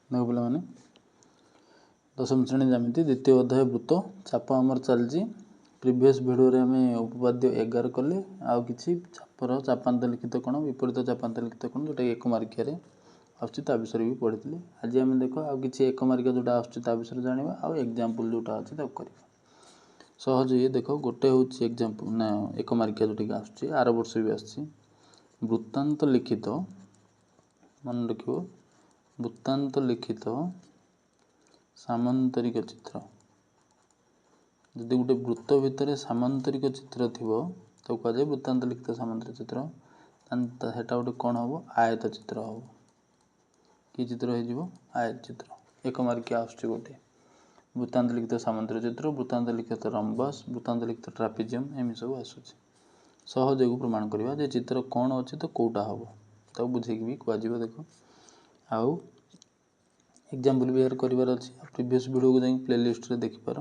देखो पे दशम श्रेणी जमीती द्वितीय अध्याय वृत्त चाप आमर चलती प्रीवियस भिडियो आम उपपाद्य 11 कले आउ कि चापर चापांत लिखित कण विपरीत चापांत लिखित कण जोटा एक मार्किया आसता विषय भी पढ़ी आज आम देख आउ कि एक मार्किया जोटा आसा विषय जाना आउ एग्जाम्पल जोटा अच्छे कर सहज ये देख गोटे हूँ एग्जाम्पल ना एक मार्किया जोटा आसुच्ची आर वर्ष भी आसी वृत्तांत लिखित मन रख वृत्तांत लिखित सामांतरिक चित्र जदि गोटे वृत्त भितर सामांतरिक चित्र थी तो कहुए वृत्तांत लिखित सामांतरिक चित्र सेटा गोटे कौन हम आयत चित्र हम कि चित्र हो आयत चित्र एक मार्किया आसुच्ची गोटे वृत्तांत लिखित सामांतरिक चित्र वृत्तांत लिखित रंबस वृत्तांत लिखित ट्रापेजियम एम सब आसूची सहज को प्रमाण करवा जे चित्र कौन अच्छे तो कौटा हम तो बुझेक भी कह देख आउ एग्जाम्पल भी यार करार अच्छी प्रीवियस वीडियो को जाए प्लेलिस्ट रे देखिपार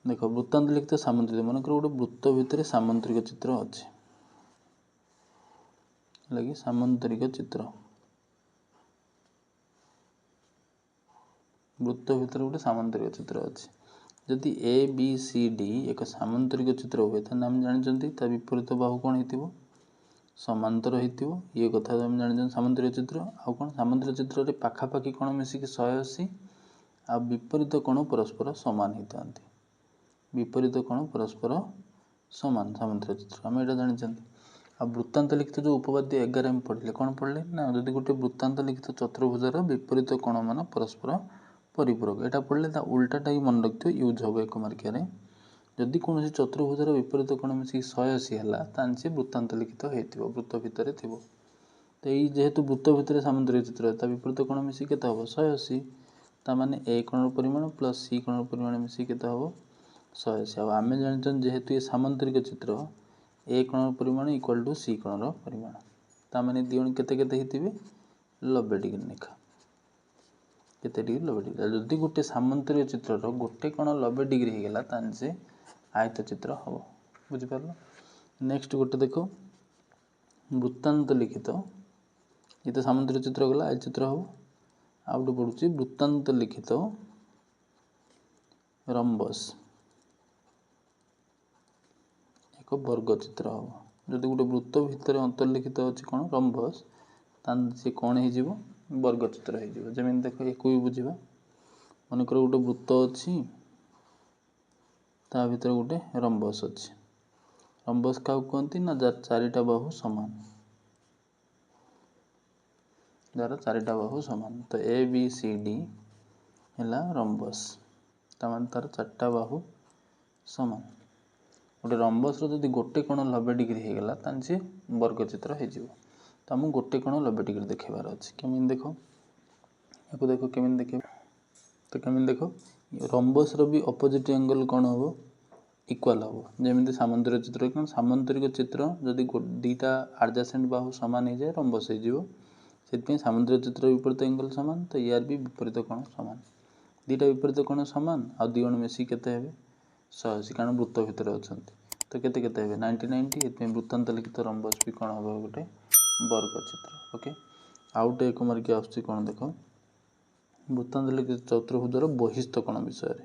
देख वृत्तांत लिखित सामांतरिक मनकर गोटे वृत्त भितर सामांतरिक चित्र अच्छे लगे सामांतरिक चित्र वृत्त भितर गोटे सामांतरिक चित्र अच्छे जदि ए बी सी डी एक सामांतरिक चित्र हुए तो आम जानते विपरीत बाहु कौन हो समांतर हो ये कथा आम जान सामांतरिक चित्र आउ कौन सामांतरिक चित्र में पाखापाखि कौन मिसिक 180 आ विपरीत कौन परस्पर सामान होता विपरीत कौन परस्पर सामान सामांतरिक चित्र आम यहाँ जानते आ वृत्तांत लिखित जो उपपाद्य 11 में पढ़ले कौन पढ़ले ना जदि गोटे वृत्तांत लिखित चतुर्भुजार विपरीत कौन मान परस्पर परिपूरक यहाँ पढ़ले उल्टाटा ही मन रखिए यूज हम एक मार्किया जदि कौन चतुर्भुजार विपरीत कौन मिसिक 180 है सी वृत्तांत लिखित हो वृत्त भितर थी तो ये जेहेतु वृत्त भितर सामांतरिक चित्र विपरीत कौन मिसिक के हम 180 ताने ए कौन परिमाण प्लस सी कौन परिमाण मिसिक के हम 180 आम जानते जेहेतु ये सामांतरिक चित्र ए कौन परिमाण इक्वाल टू सी कौन परिमाण ताने दिण केते 90 डिग्री लेखा केते डिग्री 90 डिग्री जदि गोटे सामांतरिक चित्र गोटे कौन 90 डिग्री होगला तान से आयत चित्र हम बुझिपार नेक्स्ट गोटे देख वृत्तांत लिखित ये तो सामांतरिक चित्र गला आयत चित्र हम आउटे पड़ुची वृत्तांत लिखित रंबस एक वर्ग चित्र हम जदि गोटे वृत्त भितर अंतर्लिखित अच्छी कौन रंबस तान सी कौन हो वर्ग चित्र होमी देख एक भी बुझा मनकर गोटे वृत्त अच्छी ता भीतर गोटे रंबस अच्छी रंबस क्या कहती ना जार चारिटा बाहु समान जार चारिटा बाहु समान तो ए बी सी डी है रंबस तार चार्टा बाहु समान गोटे रंबस जदि गोटे कोण 90 डिग्री होगला तान सी वर्ग चित्र हो तो आमको गोटे कोण 90 डिग्री देखेबार अच्छे केमी देख या देख केमी देख तो केमी देख रंबस भी अपोजिट एंगल कौन हम इक्वाल हम जमी सामांतरिक चित्र क्या सामांतरिक चित्र जदि दीटा आडजासेंट बाहु सामान हो जाए रंबस हो सामांतरिक चित्र विपरीत एंगल सामान तो यार भी विपरीत कोण सामान दीटा विपरीत कोण सामान आ दी जण मिसिक केते हेबे 180 कारण वृत्त भितर अच्छा तो केते केते हेबे 90 90 एत वृत्तांत लिखित रंबस भी कौन हम गोटे वर्ग चित्र ओके आउटे एक मार्किया आसुच्ची कौन देख वृत्तांत लिखित चतुर्भुजर बहिस्थ कोण विषय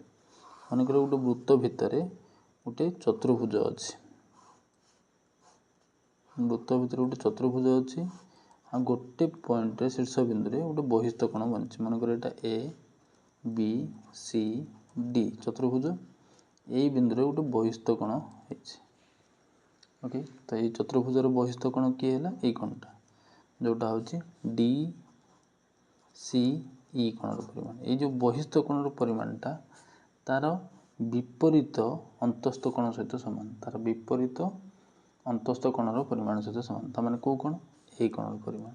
मनकर गोटे वृत्त भितर गोटे चतुर्भुज अच्छी वृत्त भितर गोटे चतुर्भुज अच्छी आ गोटे पॉइंट शीर्ष बिंदु रे गोटे बहिस्थ कोण बनची मनकर एटा ए बी सी डी चतुर्भुज यही बिंदु रे गोटे बहिस्थ कोण होइछि ओके तो ये चतुर्भुजर बहिस्थ कोण किए है ये कोणटा जोटा हूँ डी सी ई कोणर परिमाण ये जो बहिस्थ कोणर परिमाणटा तार विपरीत अंतस्थ कोण सहित सामान तार विपरीत अंतस्थ कोणर परिमाण सहित सामान तार कौ कोण ए कोणर परिमाण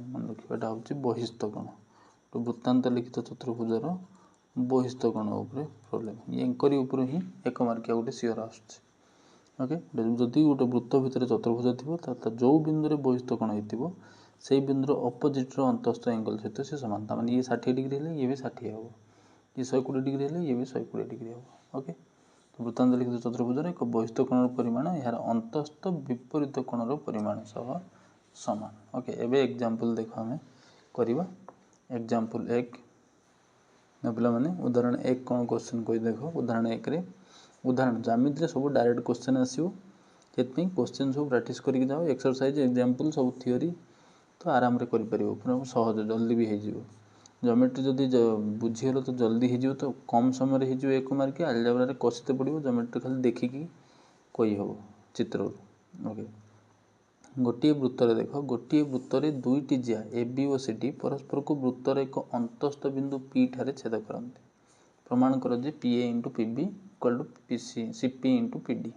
मन रखिए यहाँ हूँ बहिस्थ कोण तो वृत्तांत लिखित चतुर्भुजर बहिस्थ कोण उपरे प्रॉब्लम एंकरी उपर ही एक मार्किया गोटे सियर आसुच्छे ओके जदि गोटे वृत्त भितर चतुर्भुज थी जो बिंदु रे बहिस्थ कोण हो से बिंदुर अपोजिट अंतस्थ एंगल सहित से सामान तार ये 60 डिग्री है ये भी 60 हम ये 120 डिग्री है ये भी 120 डिग्री हम ओके तो वृत्तांत लिखित चतुर्भुजर एक बहिस्थ कोणर परिमाण यार अंतस्थ विपरीत कोणर परिमाण सह सामान ओके एबे एग्जांपल देख आम करवा एग्जाम्पल 1 पे उदाहरण 1 कौन क्वेश्चन कोई देख उदाहरण 1 रे उदाहरण ज्यामिति सब डायरेक्ट क्वेश्चन आसो से क्वेश्चन सब प्रैक्टिस करके जाओ एक्सरसाइज एग्जाम्पल सब थियोरी तो आराम रे कर पारिबो पूरा सहज जल्दी भी हो ज्योमेट्री जदि बुझीगल तो जल्दी हो तो कम समय हो 1 मार्क अलजेब्रा रे कषिते पड़ो ज्योमेट्री खाली देखिकी कही हम चित्र ओके गोटे वृत्तर देख गोटे वृत्तर दुईटी जिया ए बी और सी डी परस्पर को वृत्तर एक अंतस्थ बिंदु पी ठारे छेद करते प्रमाण कर जे P A into P B equal to P C C P into P D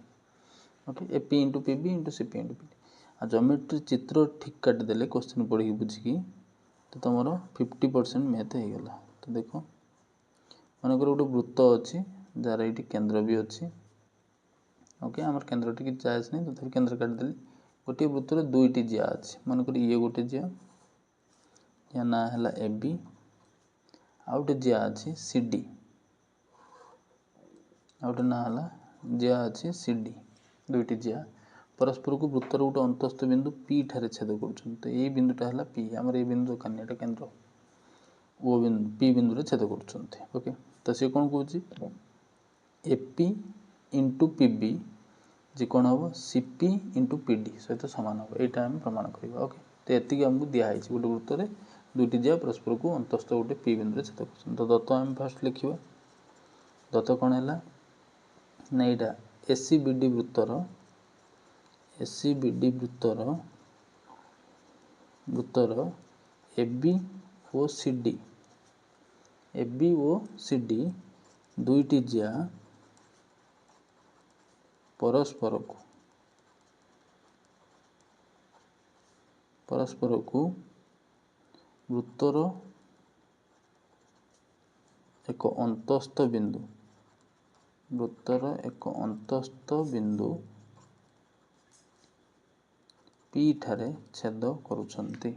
okay A P into P B into C P into P D आ ज्योमेट्री चित्र ठीक काटिदेले क्वेश्चन पढ़ी बुझिकी तो तुम 50% मैथ हो गला तो देख मनकर गोटे वृत्त अच्छी जार ये केन्द्र भी अच्छी ओके आमर केन्द्र टी चार्ज नहीं तो केन्द्र काटिदेली गोटे वृत्तर दुईटी जिया अच्छी मनकर ये गोटे जिया या ना है ए बी आ गोटे जिया अच्छी सी डी आ गोटे ना है जिया अच्छी सी डी दुईटी जिया परस्पर को वृत्तर गोटे अंतस्थ बिंदु पी ठारे छेद कर तो ये बिंदुटा है पी आमर ये बिंदु दरकार केन्द्र ओ बिंदु पी बिंदु छेद कर ओके तो सी कौन कौन एपी इंटू पी बी जी कौन हम सीपी इंटू पी डी सहित सामान हम यहाँ आम प्रमाण करवा ओके तो ये आमको दिखाई गोटे वृत्तर दुईटी जिया परस्पर को अंतस्थ गोटे पी बिंदु छेद कर तो दत्त आम फास्ट लिखा दत्त कौन है ना यहाँ एसी बी डी वृत्तर एसी बी डी वृत्तर वृत्तर A B O C D A B O C D दुईटी जिया परस्पर को वृत्तर एक अंतस्थ बिंदु वृत्तर एक अंतस्थ बिंदु पी ठारे छेद करुछंती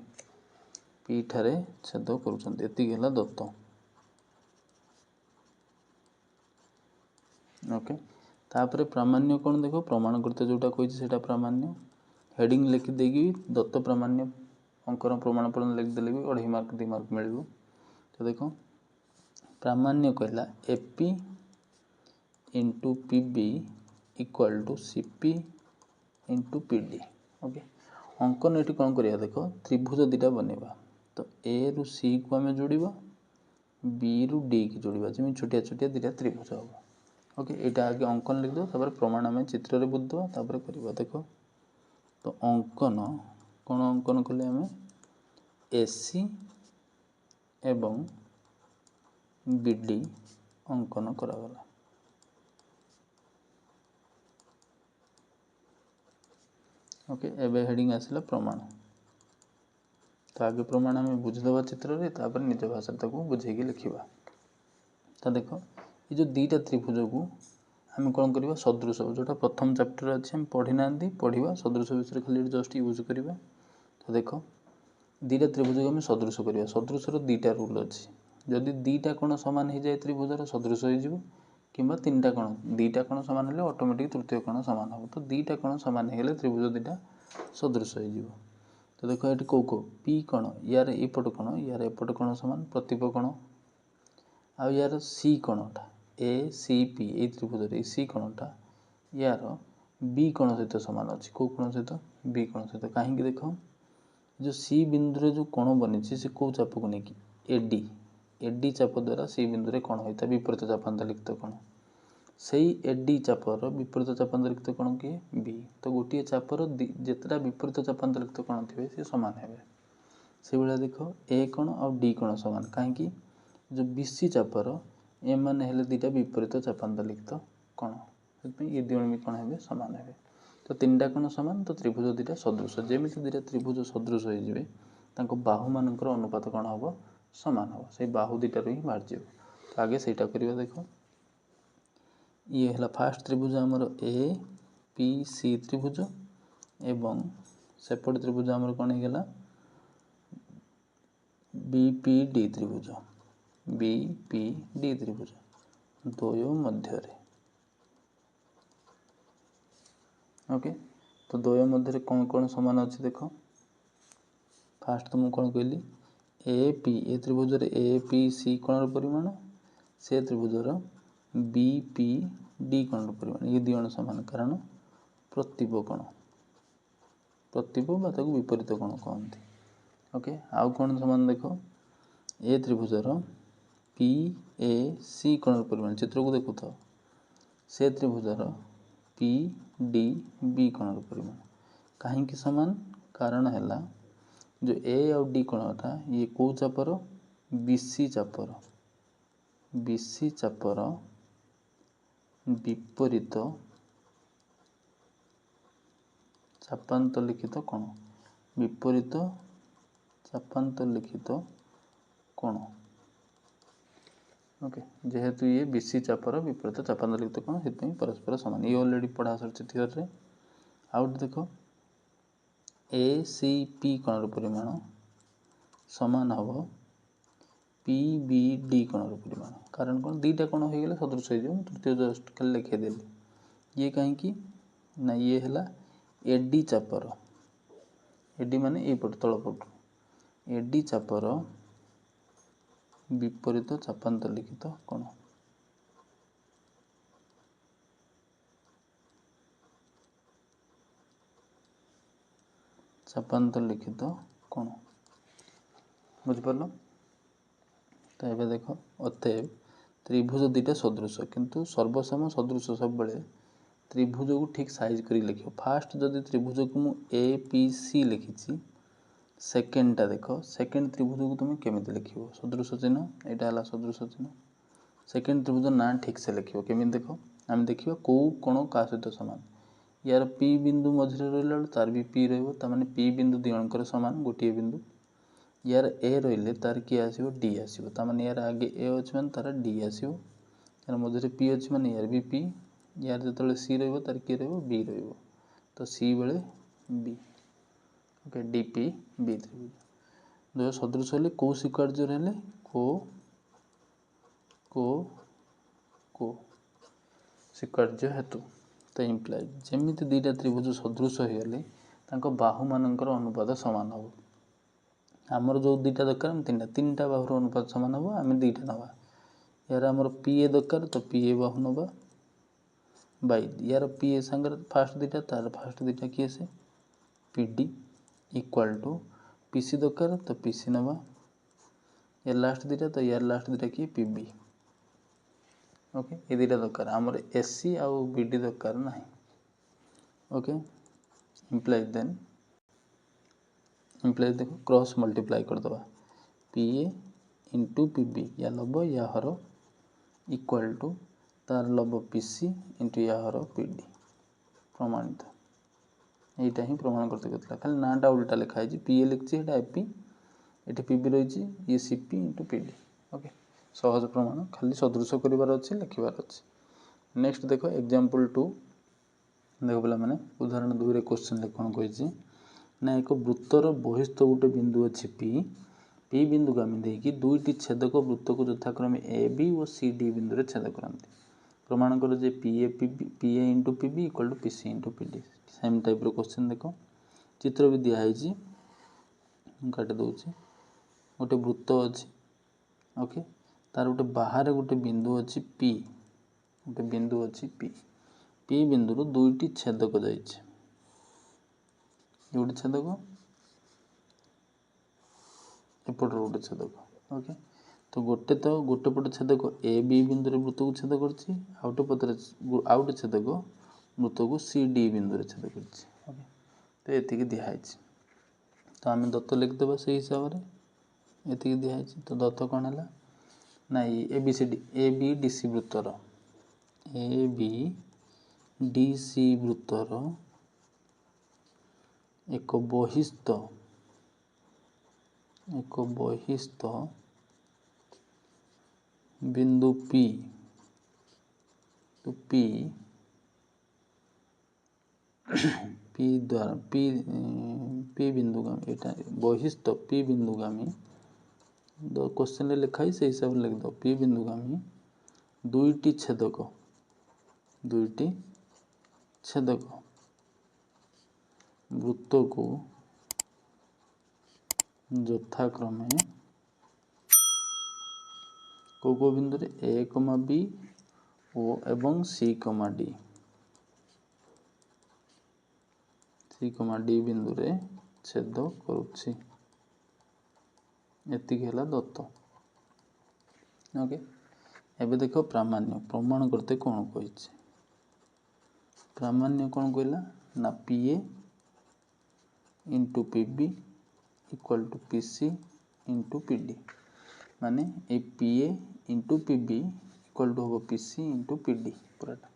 पी ठारे छेद करुछंती एतिक हला दत्त ओके तापर प्रामाण्य कौन देख प्रमाण करते जोटा कही से प्रामाण्य हेडिंग लिखि देगी दत्त प्रामाण्य अंकर प्रमाण पत्र लिखिदेले भी 2.5 मार्क 2 मार्क मिल तो देख प्रामाण्य कहला AP into P B equal to CP into P D okay अंकन ये कौन करिया देख त्रिभुज दुटा बनवा तो ए रु सी को आम जोड़ा बी रु डी की जोड़ा जमी छोटिया छोटिया दुटा त्रिभुज हम ओके यहाँ आगे अंकन लिखद तापर प्रमाण आम चित्र में बुझीदेवा तापर करवा देख तो अंकन कौन अंकन कले आम एसी एवं बीडी अंकन करागला ओके एबे हेडिंग आसला प्रमाण तो आगे प्रमाण आम बुझीदेवा चित्र में तापर निज भाषा ताको बुझेगी लिखा तो देख ये जो दुईटा त्रिभुज को आम कौन करवा सदृश जोटा प्रथम चैप्टर अच्छे हम पढ़ी ना पढ़ा सदृश विषय खाली जस्ट यूज करवा तो देख दुईटा त्रिभुज को आम सदृश करवा सदृशर दुईटा रूल अच्छी जदि दुईटा कोण सामान हो जाए त्रिभुजर सदृश हो कि 3टा कोण दुईटा कोण सामान हेले ऑटोमेटिक तृतीय कोण सामान हम तो दुईटा कोण सामान होगले त्रिभुज दुईटा सदृश हो तो देख ये कौ पी कोण यार एपट कोण यार एपट कोण सामान प्रतिप कोण आ यार सी कोणटा ए सी पी ये त्रिभुज ए सी कोणटा यार बी कोण सहित सामान अच्छी कौ कोण सहित बी कोण सहित कहीं देख जो सी बिंदु जो कोण बनी से कौ चाप को लेकिन एडी एडी चाप द्वारा सी बिंदु कौन होता है विपरीत चापांतरिक्त कोण से एडी चापर विपरीत चापांतरिक्त कोण किए बी तो गोटे चापर जितना विपरीत चापांतरिक्त कोण थे सी सामान हे से भाया देख ए कोण और डी कोण सामान कहीं जो बीसी चापर एम हेले दुईटा विपरीत चापांतरिक्त कोण ये दुई भी कौन है सामान हे तो 3टा कोण सामान तो त्रिभुज दुईटा सदृश जमी दुईटा त्रिभुज सदृश हो बाहु मानकर अनुपात कौन हम सामान हम से बाहु दुईटार ही बाहर जाए तो आगे से करवा देख ये है फास्ट त्रिभुज आमर ए पी सी त्रिभुज एवं सेपट त्रिभुज आमर कौन होगा बी पी डी त्रिभुज बी पी डी त्रिभुज द्वय मध्य ओके तो द्वय मध्य कौन कौन सामान अच्छी देख फास्ट तो मुझे कौन कहली ए पी ए त्रिभुजर ए पी सी कोणर परिमाण से त्रिभुजर बी पी डी कोणर परिमाण ये दी समान कारण प्रतिप कोण प्रतिप बा ताको विपरीत कोण कहते। ओके आउ कोण समान देख ए त्रिभुजर पी ए सी कोणर परिमाण चित्र को देखु तो से त्रिभुजर पी डी बी कोणर परिमाण कहीं समान कारण है जो ए और डी कोणटा ये कौ चापर बीसी चापर विपरीत चापांतलिखित कोण विपरीत चापांतलिखित कोण। ओके जेहेतु ये बीसी चापर विपरीत चापांतलिखित कोण से परस्पर समान ये ऑलरेडी पढ़ा सारी थियोरी आउट देख ए सी पी कोणर परिमाण समान हम पी बी डी कोणर परिमाण कारण कौन दीटा कोण हो गला सदृश हो तृतीय जस्ट खाली लिखिदेली ये कहीं ना ये है एडी चापर एडी माने ये पट तल पट एडी चापर विपरीत चापांतलिखित कोण चापांतलिखित कोण बुझिपार तो ये देख अतएव त्रिभुज दीटा सदृश किंतु सर्वसम सदृश सब बड़े त्रिभुज को ठीक साइज कर लिख फास्ट जदि त्रिभुज को मु ए पी सी लिखी सेकेंडटा देख सेकेंड त्रिभुज को तुम केमी लिख सदृश चिन्ह यहाँ है सदृश चिन्ह सेकेंड त्रिभुज ना ठीक से लिख केमी देख आम देखा कौ कोण क्या सहित सामान यार पी बिंदु मझे रहा तार भी पी रही पी बिंदु दिजणकर सामान गोटे बिंदु यार ए रही तार किए आसो डी आसो ताने यार आगे ए अच्छे मैंने तार डी आसो यार मझे पी अच्छे मैंने यार भी पी यार जो सी रार किए बी तो सी बेले B okay D P B त्रिभुज जो सदृश हेले कौ स्वीकार्य हेले को को को स्वीकार्य हेतु तो इम्प्लाइ जमी दीटा त्रिभुज सदृश हो गले बाहु मानकर अनुपात सामान हम आमर जो दीटा दरकार तीन टा बाहुर अनुपात सामान हम आम दीटा नवा यार आमर पी ए दरकार तो पी ए बाहु नवा बाई यार पी ए सांगे फास्ट दीटा तार फास्ट दीटा किए से P D equal to P C दरकार तो पी सी नवा यार लास्ट दीटा तो यार लास्ट दीटा किए पी बी ओके ये दीटा दरकार आमर एसी आउ बी डी दरकार ना ओके इम्प्लाइ देन इम्प्लाइ देखो क्रॉस मल्टीप्लाई कर दबा P A into P B या लब या हर इक्वाल टू तार लब पी सी इंटू या हर पी डी प्रमाणित यहीटा ही प्रमाण करते कहता खाली नाटा उल्टा लिखाई पी ए लिखी है एपी ये पी बी रही ये C P into P D okay सहज प्रमाण खाली सदृश करार अच्छे लिखबार अच्छे नेक्स्ट देख एग्जांपल 2 देख पे मैंने उदाहरण 2 रे क्वेश्चन कौन कही ना एक वृत्तर बहिस्थ गोटे बिंदु अच्छी पी बिंदु को आम देखिए दुईटी छेदक वृत्त को यथाक्रमे ए बी और सी डी बिंदु रे छेद करते प्रमाण कर P A into P B equal to P C into P D same type question देख चित्र भी दिखाई काटी दूसरी गोटे वृत्त अच्छी ओके तार गोटे बाहर गोटे बिंदु अच्छी पी गोटे बिंदु अच्छी पी बिंदु दुईटी छेदक जाइए गोटे छेदक एपट गोटे छेदक ओके तो गोटे पट छेदक ए बी बिंदु वृत्त को छेद कर छेदक वृत्त को सी डी बिंदु छेद कर तो ये दिखाई तो आम दत्त लिखिदेव से हिसाब से ये दिखाई तो दत्त कौन है ना A B C D A B D C वृत्तर ए बी डी सी वृत्तर एक बहिस्थ बिंदु पी तो पी द्वारा पी बिंदुगामी यहाँ बहिस्थ पी बिंदुगामी क्वेश्चन लिखाई से हिसाब से लिख दो पी बिंदुगामी दुईटी छेदक वृत्त को यथाक्रमे को बिंदु रे ए कमा बी ओ एवं सी कमा डी बिंदु रे छेद करुछि एतिक है दत्त। ओके एबे देख प्रामाण्य प्रमाण करते कौन कही प्रामाण्य कौन कहला ना P A into P B equal to P C into P D माने A P A into P B equal to हम P C into P D पूराटा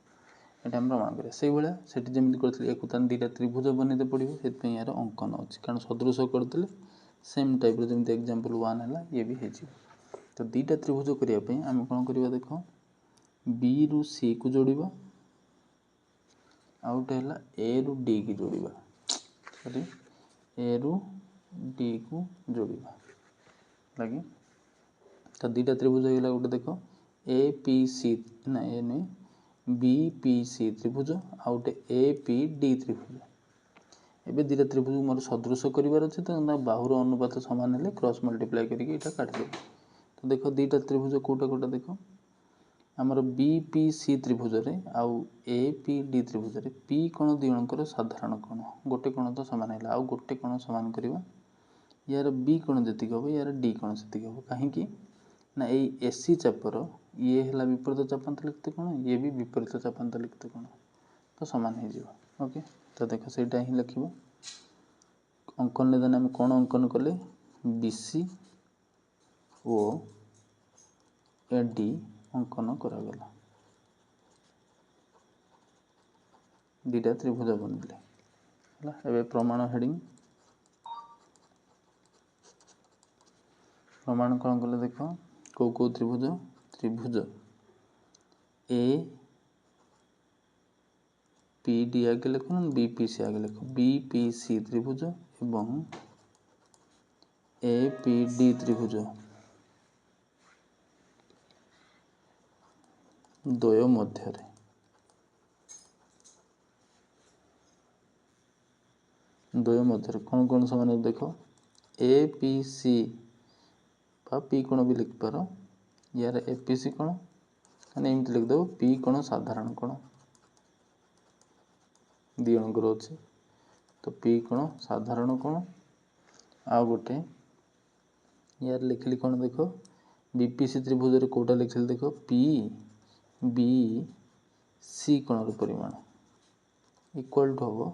ये आम प्रमाण करें से भाया से जमी करें एक दुटा त्रिभुज बनते पड़ो से यार अंकन अच्छी कारण सदृश करदे सेम टाइप जमी एग्जांपल 1 है ये भी हो तो दुटा त्रिभुज करने आम कौन करवा देख बी रु सी को जोड़ा आउटे है ए रु डी की जोड़ा सॉरी ए रु डी को जोड़ा लगे तो दुटा त्रिभुज होगा गोटे देख ए पी सी ना ए नुहे बी पी सी त्रिभुज आउटे ए पी डी त्रिभुज एबे दुटा त्रिभुज मोर सदृश करार अच्छे तो बाहुर अनुपात सामान है क्रॉस मल्टीप्लाई करके काटिदेव तो देख दुटा त्रिभुज कोटा कोटा देख आमर बी पी सी त्रिभुज रे आउ ए पी डी त्रिभुज रे पी कोण दिजणकर साधारण कोण गोटे कोण तो सामान है आउ गोटे कोण सामान करवा यार बी कोण जी हम यार डी कोण से हम कहीं ना ये एसी चापर ये है विपरीत चापांत लिखते कोण ये भी विपरीत चापांत लिखते कोण तो सामान हो ओके तो देख से ही लिख अंकन निदान आम कौन अंकन कले बीसी ओ ए डी अंकन करागला दुटा त्रिभुज बनले है प्रमाण हेडिंग प्रमाण कौन कले देख कौ त्रिभुज त्रिभुज ए पी डी आगे लिख बी पी सी आगे लिख बी पी सी त्रिभुज एवं ए पी डी त्रिभुज द्वय मध्य कौन कौन समान देख ए पी सी पी कोण भी लिख पार यार ए पी सी कोण एमती लिखदेव पी कोण साधारण कोण दिजणकर अच्छे तो पी कोण साधारण कोण आ गोटे यार लिखली कौन देख बीपीसी त्रिभुज रे कोटा लिखली देख पी बी सी कोण परिमाण इक्वल टू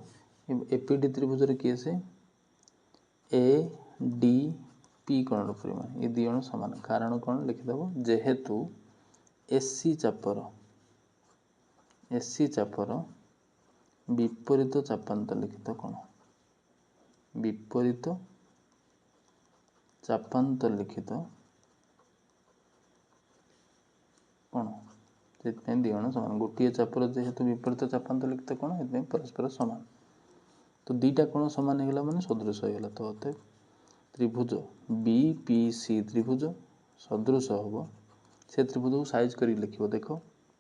हम एपीडी त्रिभुज रे किए से ए डी पी कोण परिमाण ये दिजण सामान कारण कौन लिखिदेव जेहेतु एसी चापर विपरीत चापांत लिखित कोण विपरीत चापांत लिखित कोण से दिजण सामान गोटे चापर जेहेतु विपरीत चापांत लिखित कोण से परस्पर सामान तो दुटा कोण सामान होगा माने सदृश होगा तो अतः त्रिभुज बी पी सी त्रिभुज सदृश हम से त्रिभुज को साइज कर लिख देख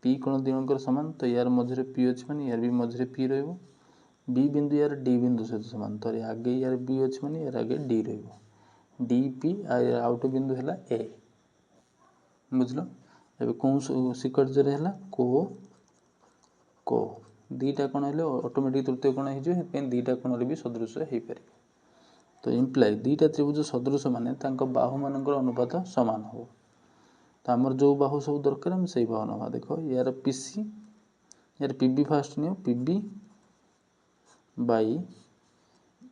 पी कोण दिजणकर सामान तो यार मझे पी अच्छे माने यार भी मझे पी रही बी बिंदु यार डी बिंदु सहित सामान तो आगे यार बी अच्छे माने यार आगे डी डी पी आउट बिंदु है ए बुझल ए कौन सिकर्जर है को दुटा कोण है ऑटोमेटिक तृतीय कोण हो दुटा कोण भी सदृश हो पारे तो इम्प्लाय दुटा त्रिभुज सदृश माने बाहु मान अनुपात सामान हो तो आमर जो बाहु सब दरकार आम से बाहु ना देख यार पीसी यार पीबी फास्ट नियो पीबी बाई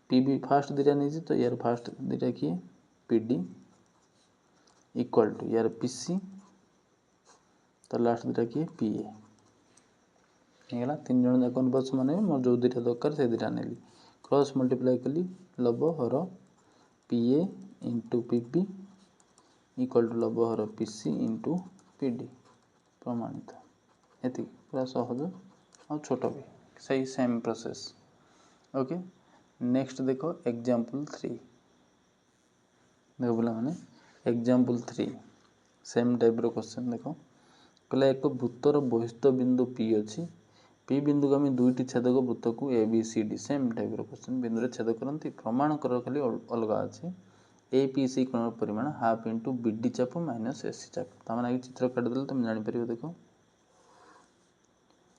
पीबी फास्ट दुटा नहीं तो यार फास्ट दुटा किए पीडी इक्वल टू यार पीसी तो लास्ट दुटा किए पीए होगा तीन जन जाक अनुपात समान मोर जो दुटा दरकार से दुटा नेली क्रॉस मल्टीप्लाई कली लब हर पीए इंटू पीबी इक्वल टू लब हर पीसी इंटू पीडी प्रमाणित ये पूरा सहज और छोट भी सही सेम प्रोसेस ओके नेक्स्ट देख एग्जांपल 3 देख बोला माने एग्जांपल 3 सेम टाइप रो क्वेश्चन देख कहला एक वृत्तर बहिस्थ बिंदु पी अच्छी पी बिंदु को आम दुईटी छेदक वृत्त को A B C D same type रो क्वेश्चन बिंदु रे छेद करती प्रमाण कर खाली अलग अच्छे ए पी सी कोणर परिमाण हाफ इंटू बीडी चाप माइनस एसी चाप। ताମାନେ आगे चित्र काटिदेले तुम जापर। देख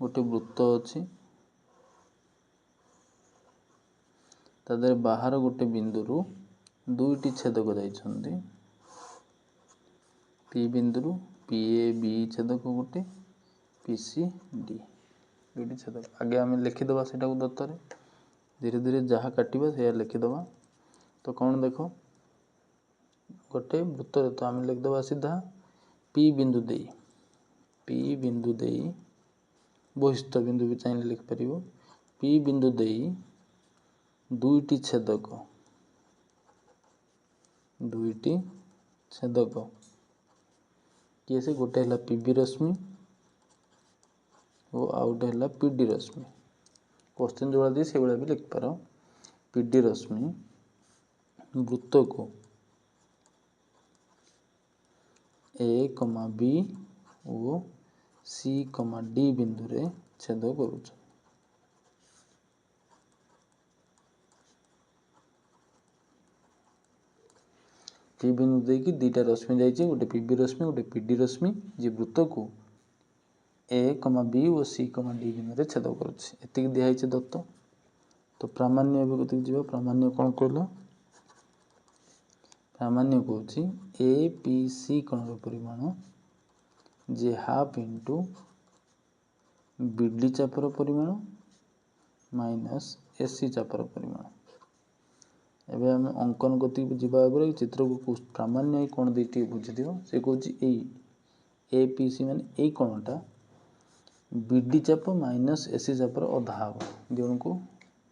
गोटे वृत्त अच्छी तादर बाहर गोटे बिंदु दुईटी छेदक जाइछन्ति पी बिंदु पी ए बी छेदक गोटे पी सी डी दुईटी छेदक। आगे आम लिखिदबा से दत्तर धीरे धीरे जहाँ काटा से लिखिदबा। तो कौन देख गोटे वृत्त तो आम लिखिदबा सीधा पी बिंदु दे बहिस्थ बिंदु भी चाहिए लिखिपर पी बिंदु दे दुईटी छेदक किए से गोटे है पीबी रश्मि और आउ गोटे है पीडी रश्मि। क्वेश्चन जो दिए से भी लिखिपार पीडी रश्मि वृत्त को ए कमा बी और सी कमा डी बिंदु रे छेद करुछ। पी बिंदु देकी दीटा रश्मि जाइए गोटे पीबी रश्मि गोटे पीडी रश्मि जी वृत्त को ए कमा बी और सी कमा डी बिंदु रे छेद करुछ। एतिक दिखाई दत्त। तो प्रामाण्य कति जीवा प्रामाण्य कौन कहल प्रामाण्य कौच ए पी सी कोणर परिमाण जे हाफ इंटू बीडी चापर परिमाण माइनस एसी चापर परिमाण। एबे आम अंकन गति जीवा आगे चित्र को प्रामाण्य कोण दे बुझी दियो से कौच ए पी सी माने ए कोणटा बीडी चाप माइनस एसी चापर अधा हम दिजन को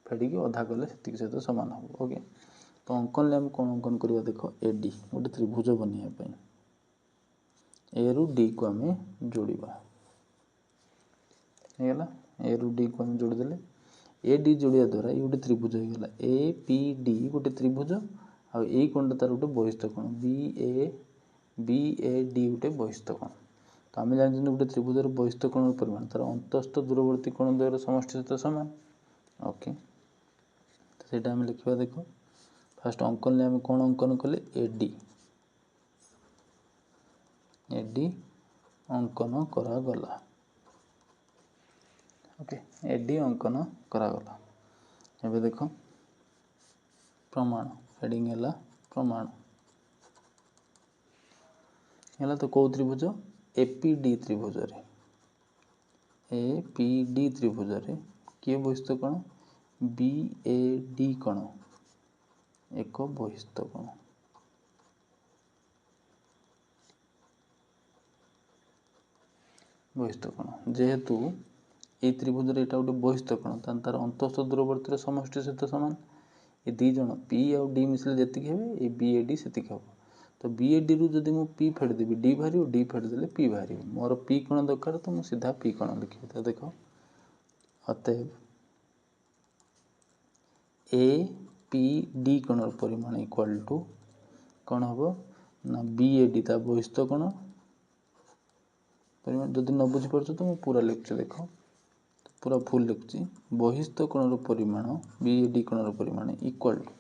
फेड़ी अधा कले से सहित सामान हम। ओके तो अंकन आम कौन अंकन करवा देख ए डी गोटे त्रिभुज बनवाई ए रु डी को आम जोड़ा ए रु डी को आम जोड़देले ए डी जोड़िया द्वारा ये गोटे त्रिभुज होगा ए पी डी गोटे त्रिभुज आ कोण तार गोटे बहिस्थ कोण बी ए डी गोटे बहिस्थ कोण। तो आम जानते गोटे त्रिभुजर बहिस्थ कोण परिमाण तार अंतस्थ दूरवर्ती कोण द्वयर समष्टि सहित सामान। ओके तो सेटा आम लिखा देख फास्ट अंकन आम कौन अंकन कले ए डी अंकन करागला। ओके एडी अंकन करागला। एबे देख प्रमाण हेडिंग है प्रमाण है तो कौ त्रिभुज एपीडी त्रिभुज रे किए बहिस्थ कोण बी ए डी कोण एक बहिस्थ कोण। जेहेतु ये त्रिभुज रे गोटे बहिस्थ कोण तार अंतस्थ दूरवर्ती समष्टि सहित सामान। ये दी जन पी आ डी मिसले जी हे ये बी ए डी से हम। तो बी ए डी रु जदि मु पी फेड़देवी डी बाहर डी फेड़देले पी बाहर मोर पी कोण दरकार तो मुझे सीधा पी कोण लिखी। तो देख अतएव ए पी डी कोण परिमाण इक्वाल टू कौन हम ना बी ए डी ता बहिस्थ कोण परिमाण। जदि न बुझीपार तो मुझे पूरा लिखुची देख पूरा फुल लिखुची बहिस्थ कोणर परिमाण बी ए डी कोणर परिमाण इक्वाल टू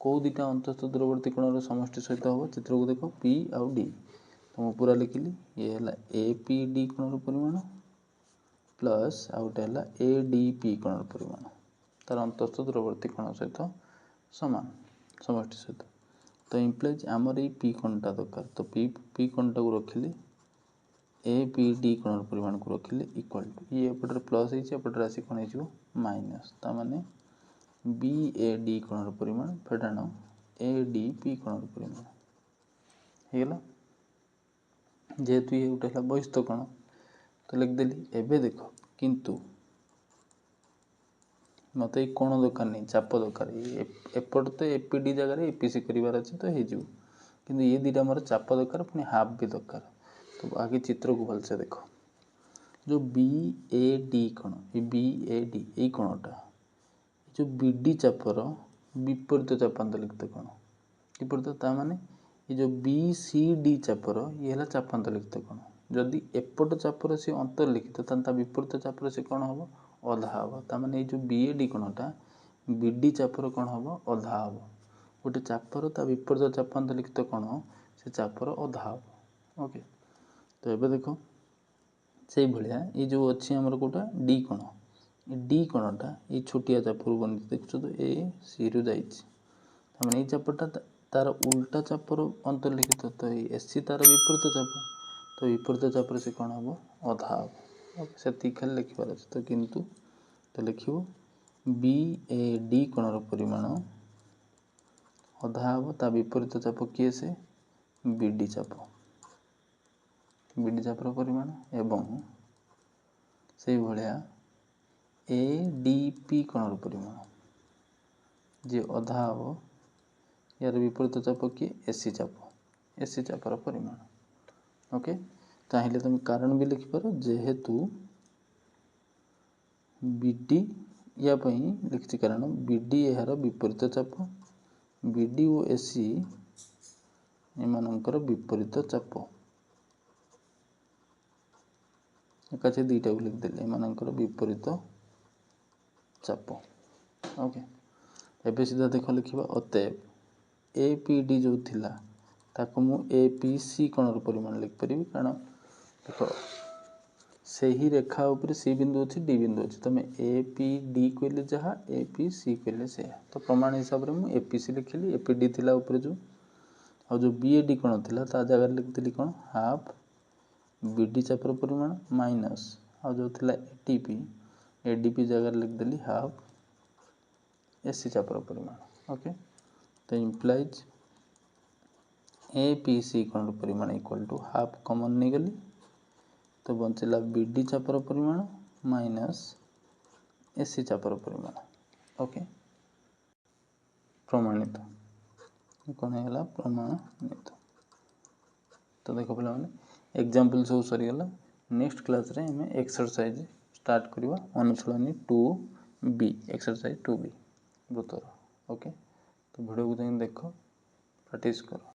कौ दीटा अंतस्थ दूरवर्ती कोणर समष्टि सहित हम चित्र को देख पी आउ डी। तो मुझे पूरा लिखिली ये है ए पी डी कोणर परिमाण प्लस आउ गोटे है ए डी पी कोणर परिमाण तार अंतस्थ दूरवर्ती कोण सहित सामान समष्टि सहित। तो इम्प्लाइज आमर ये पी कोणटा दरकार तो पी कोणटा को रखिली ए पी डी कोणर परिमाण को रखिले इक्वाल टू ये एपटर प्लस होपटर आसी कौन हो माइनस ताने बी ए डी कोणर परिमाण फेटाण ए डी पी कोणर परिमाण होगा। जेहेतु ये गोटे है बहिस्थ कोण तो लिखदेली। एबे देख किंतु मत ये कोण दरकार नहीं चाप दरकार एपट तो एपीडी जगह एपीसी करार अच्छे तो हो कि ये दीटा मोर चाप दरकार पुणी हाफ भी दरकार। तो आगे चित्र को भलसे देख जो बी ए डी कोण बी ए डी ये कोणटा जो बीडी चापर विपरीत चापांतलिखित कोण विपरीत ताने ये जो बी सी डी चापर ये है चापांतलिखित कोण। जदि एपट चापर से अंतर्लिखित ता विपरीत चापर से कौन हम अधा हम ताने ये जो बी ए डी कोणटा बीडी चापर कौन हम अधा हम गोटे चापर ता विपरीत चाप अन्तर्लिखित कोण से चापर अधा हम। ओके तो ये देख से भाया ये जो अच्छी आमर कोटा डी कोण डी कोणटा ये छोटिया चापर बन देखु तो ए सी रु जाने ये चापटा तार उल्टा चापर अंतर्लिखित तो ये एसी तार विपरीत चाप तो विपरीत चाप से कौन हम अधा हम। ओके से खाली लिखार अच्छे तो किंतु तो लिख बी ए डी कोणर परिमाण अधा हम ता विपरीत चाप किए से बीडी चापर परिमाण एवं से भाया ए डी पी कोणर परिमाण जे अधा हम यार विपरीत चाप किए एसी चापर परिमाण। ओके चाहिए तुम कारण भी लिखिपार जेहेतु बीडी या लिखी कारण बीडी यार विपरीत चाप बीडी और एसी एमानंकर विपरीत चाप एकाचे दुईटा को लिखिदेली एमानंकर विपरीत चाप। ओके एबे सीधा देख लिखा अतएव ए पी डी जो थिला ताको मु ए पी सी कोणर परिमाण लिखिपारि कारण देख से ही रेखा उपरे सी बिंदु अच्छी डी बिंदु अच्छी तुम ए पी डी कहले जहाँ ए पी सी कहले से तो प्रमाण हिसाब से मुझे ए पी सी लिखिली ए पी डी थिला उपरे जो आ जो बी ए डी कोण थिला ता जगह लिखिदेली कौन हाफ बी डी चापर परिमाण माइनस आ जो थिला ए डी पी जगह लिखिदेली हाफ एसी चापर परिमाण। ओके तो इम्प्लाइज ए पी सी कोण परिमाण इक्वल टू हाफ कॉमन नहीं गली तो बचला बी डी चापर परिमाण माइनस एसी चापर परिमाण। ओके प्रमाणित कौन है प्रमाणित। तो देखो पे एग्जाम्पल सब सरीगला नेक्स्ट क्लास रे हमें एक्सरसाइज स्टार्ट करवा अनुशीलनी 2B एक्सरसाइज 2B वृत्तर। ओके तो वीडियो को देख प्रैक्टिस करो।